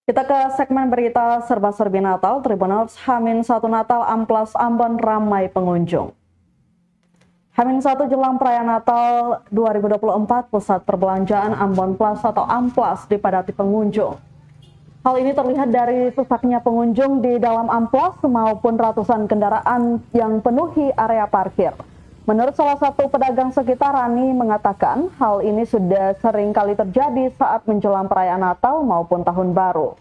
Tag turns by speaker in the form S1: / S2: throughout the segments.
S1: Kita ke segmen berita serba-serbi Natal. Tribuners H-1 Natal Amplas Ambon ramai pengunjung. H-1 jelang perayaan Natal 2024, pusat perbelanjaan Ambon Plus atau Amplas dipadati pengunjung. Hal ini terlihat dari sesaknya pengunjung di dalam Amplas maupun ratusan kendaraan yang penuhi area parkir. Menurut salah satu pedagang sekitar, Rani mengatakan hal ini sudah sering kali terjadi saat menjelang perayaan Natal maupun Tahun Baru.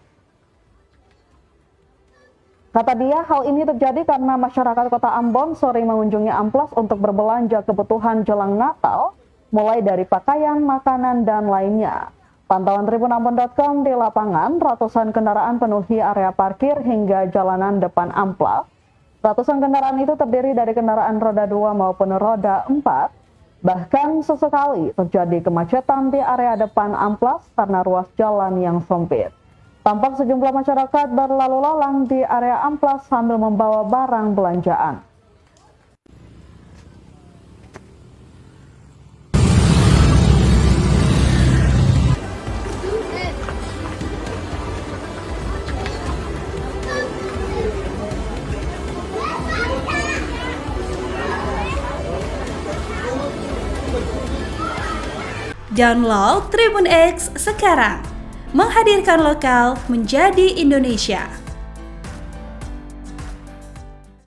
S1: Kata dia, hal ini terjadi karena masyarakat Kota Ambon sering mengunjungi Amplas untuk berbelanja kebutuhan jelang Natal, mulai dari pakaian, makanan, dan lainnya. Pantauan tribunambon.com di lapangan, ratusan kendaraan penuhi area parkir hingga jalanan depan Amplas. Ratusan kendaraan itu terdiri dari kendaraan roda 2 maupun roda 4. Bahkan sesekali terjadi kemacetan di area depan Amplas karena ruas jalan yang sempit. Tampak sejumlah masyarakat berlalu lalang di area Amplas sambil membawa barang belanjaan.
S2: Download Tribun X sekarang, menghadirkan lokal menjadi Indonesia.